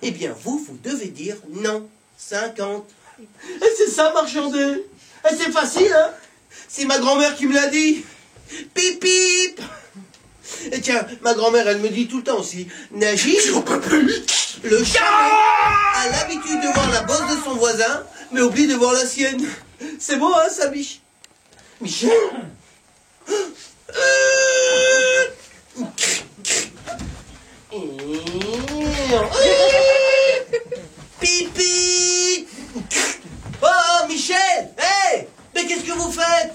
Eh bien, vous devez dire non. 50. Et c'est ça, marchander. Et c'est facile, hein? C'est ma grand-mère qui me l'a dit. Pip, pip. Et tiens, ma grand-mère, elle me dit tout le temps aussi, Najib, le chat a l'habitude de voir la bosse de son voisin, mais oublie de voir la sienne. C'est beau, hein, ça, biche? Michel? Pipi! Oh, Michel! Hey! Mais qu'est-ce que vous faites?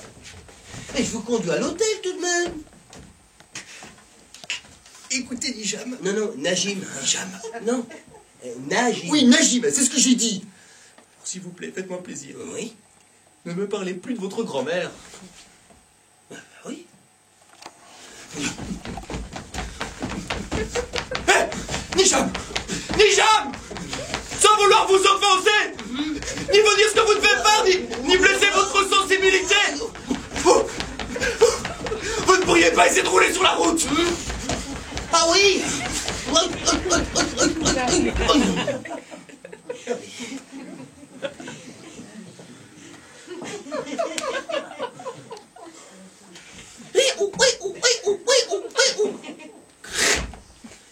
Et je vous conduis à l'hôtel tout de même. Écoutez, Nijam. Non, Najim. Nijam. Non, Najim. Oui, Najim, c'est ce que j'ai dit. S'il vous plaît, faites-moi plaisir. Oui. Ne me parlez plus de votre grand-mère. Oui. Hé, Nijam! Nijam! Sans vouloir vous offenser, ni vous dire ce que vous devez faire, ni blesser votre sensibilité, vous ne pourriez pas essayer de rouler sur la route. Ah oui.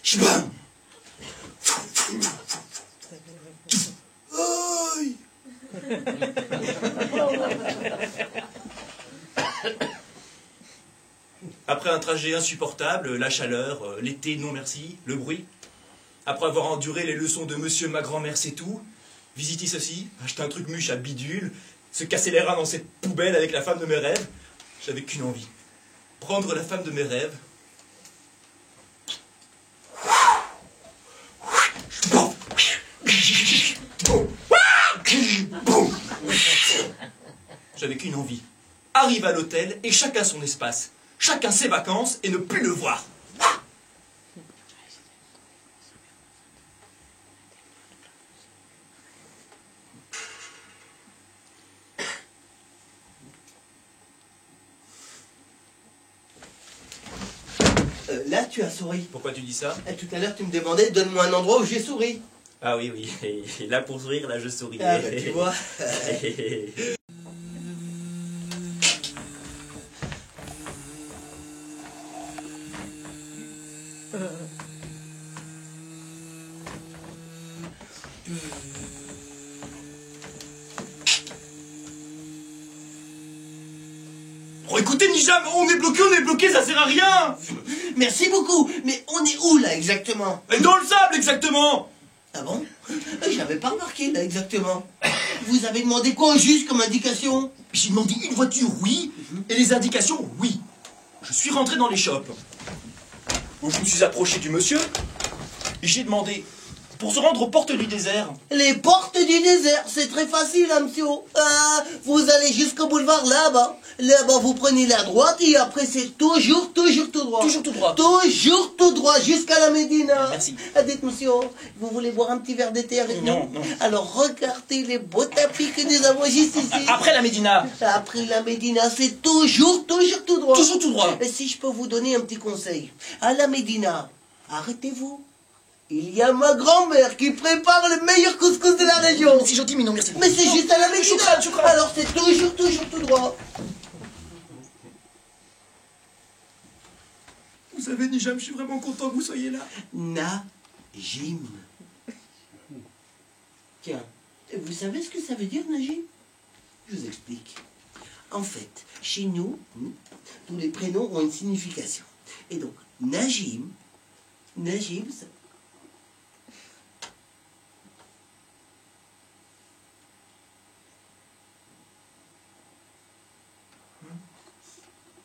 Chbam! Aïe! Après un trajet insupportable, la chaleur, l'été non merci, le bruit, après avoir enduré les leçons de monsieur ma grand-mère c'est tout, visiter ceci, acheter un truc muche à bidule, se casser les reins dans cette poubelle avec la femme de mes rêves, j'avais qu'une envie, prendre la femme de mes rêves. J'avais qu'une envie. Arrive à l'hôtel et chacun son espace. Chacun ses vacances et ne plus le voir. Là, tu as souri. Pourquoi tu dis ça? Tout à l'heure, tu me demandais, donne-moi un endroit où j'ai souri. Ah oui, oui. Et là, pour sourire, là, je souris. Ah, bah, tu vois. Oh, écoutez, Nijam, on est bloqué, ça sert à rien. Merci beaucoup. Mais on est où, là, exactement? Et dans le sable, exactement. Ah bon? J'avais pas remarqué, là, exactement. Vous avez demandé quoi, juste comme indication? J'ai demandé une voiture, oui, et les indications, oui. Je suis rentré dans les shops. Donc, je me suis approché du monsieur, et j'ai demandé, pour se rendre aux portes du désert. Les portes du désert, c'est très facile, hein, monsieur. Vous allez jusqu'au boulevard là-bas. Là-bas, vous prenez la droite et après, c'est toujours tout droit. Toujours tout droit. Toujours tout droit jusqu'à la Médina. Merci. Dites, monsieur, vous voulez boire un petit verre d'été avec Non, nous? non. Alors, regardez les beaux tapis que nous avons juste ici. Après la Médina. Après la Médina, c'est toujours tout droit. Toujours tout droit. Et si je peux vous donner un petit conseil, à la Médina, arrêtez-vous. Il y a ma grand-mère qui prépare le meilleur couscous de la région. C'est gentil, mais non, merci. Mais c'est juste à la Médina. Choukran. Alors c'est toujours tout droit. Vous savez, Nijam, je suis vraiment content que vous soyez là. Najim. Tiens, vous savez ce que ça veut dire, Najim? Je vous explique. En fait, chez nous, tous les prénoms ont une signification. Et donc, Najim, ça...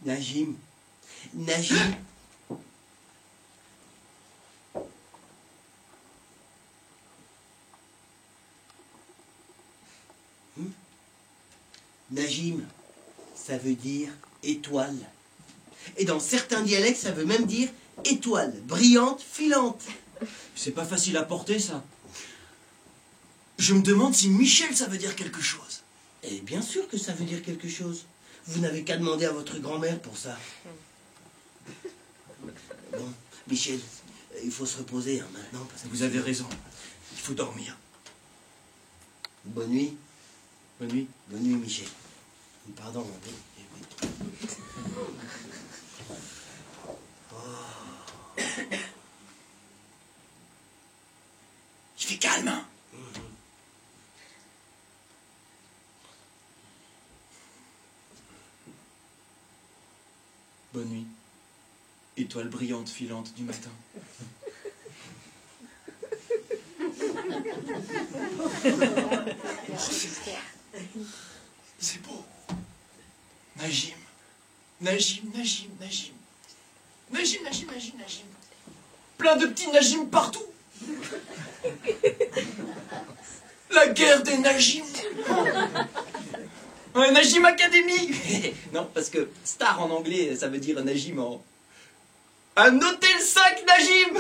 Najim. Najim, ça veut dire étoile. Et dans certains dialectes, ça veut même dire étoile, brillante, filante. C'est pas facile à porter, ça. Je me demande si Michel, ça veut dire quelque chose. Et bien sûr que ça veut dire quelque chose. Vous n'avez qu'à demander à votre grand-mère pour ça. Bon, Michel, il faut se reposer hein, maintenant. Parce que Vous avez raison. Il faut dormir. Bonne nuit. Bonne nuit. Bonne nuit, Michel. Pardon. Il fait calme, hein. Bonne nuit. Étoile brillante filante du matin. C'est beau. Najim. Najim, Najim, Najim. Najim, Najim, Najim, Najim. Plein de petits Najim partout. La guerre des Najim. Ouais, Najim Academy. Non, parce que star en anglais, ça veut dire Najim en... À noter le 5 Najim.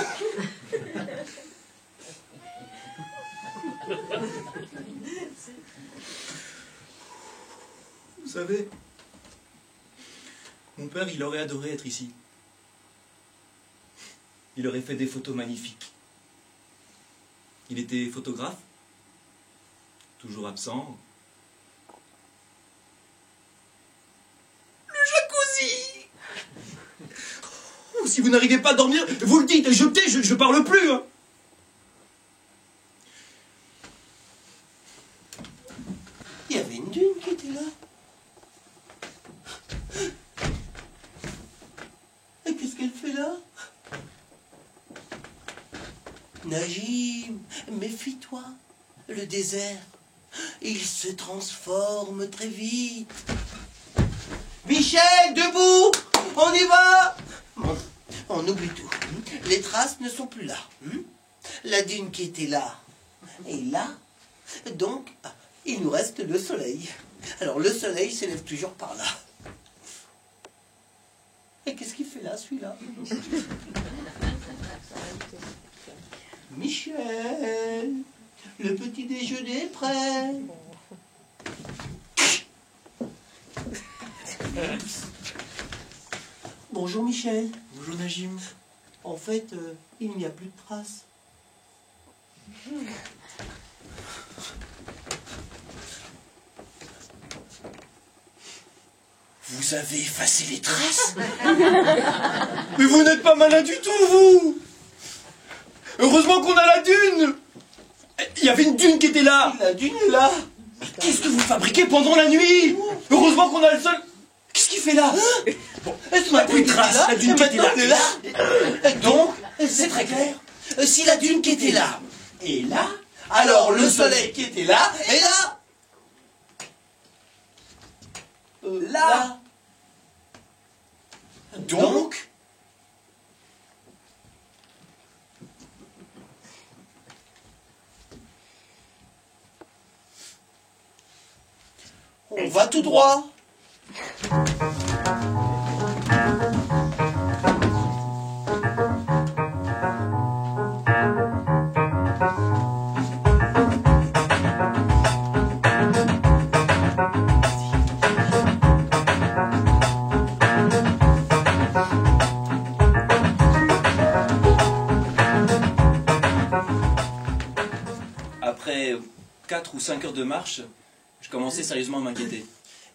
Vous savez, mon père, il aurait adoré être ici. Il aurait fait des photos magnifiques. Il était photographe, toujours absent. Le jacuzzi. Oh, si vous n'arrivez pas à dormir, vous le dites, je parle plus. Hein. Il y avait une dune qui était là. Et qu'est-ce qu'elle fait là? Najim, méfie-toi. Le désert, il se transforme très vite. Michel, debout! On y va! Bon, on oublie tout. Les traces ne sont plus là. La dune qui était là est là. Donc, il nous reste le soleil. Alors, le soleil s'élève toujours par là. Et qu'est-ce qu'il fait là, celui-là? Michel, le petit déjeuner est prêt. Bonjour, Michel. Bonjour Najim. En fait, il n'y a plus de traces. Vous avez effacé les traces? Mais vous n'êtes pas malin du tout, vous! Heureusement qu'on a la dune! Il y avait une dune qui était là! La dune est là! Qu'est-ce que vous fabriquez pendant la nuit? Heureusement qu'on a le sol... Qu'est-ce qu'il fait là? Bon, on n'a plus de traces, la dune qui était là. Donc, c'est très clair. Si la dune qui était là est là, alors le soleil qui était là est là. Là. Donc, on va tout droit. Après 4 ou 5 heures de marche, je commençais sérieusement à m'inquiéter.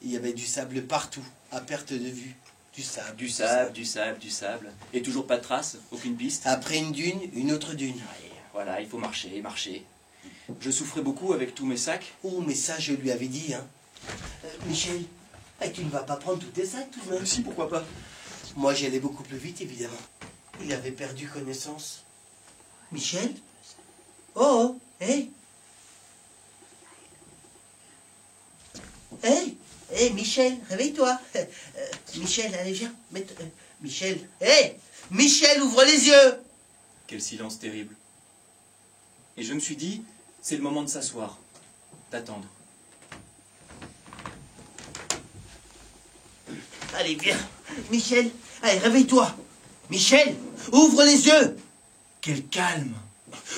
Il y avait du sable partout, à perte de vue. Du sable. Du sable, du sable, du sable. Et toujours pas de traces, aucune piste. Après une dune, une autre dune. Ouais, voilà, il faut marcher, marcher. Je souffrais beaucoup avec tous mes sacs. Oh, mais ça, je lui avais dit, hein. Michel, tu ne vas pas prendre tous tes sacs tout de même? Si, pourquoi pas? Moi, j'y allais beaucoup plus vite, évidemment. Il avait perdu connaissance. Michel? Oh, hey! Hey, Michel, réveille-toi. Michel, allez, viens. Michel, hey! Michel, ouvre les yeux! Quel silence terrible. Et je me suis dit, c'est le moment de s'asseoir, d'attendre. Allez, viens. Michel, allez, réveille-toi. Michel, ouvre les yeux. Quel calme!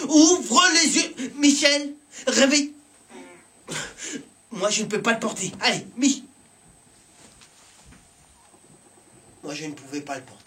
Ouvre les yeux. Michel, réveille. Moi, je ne peux pas le porter. Allez, Moi, je ne pouvais pas le porter.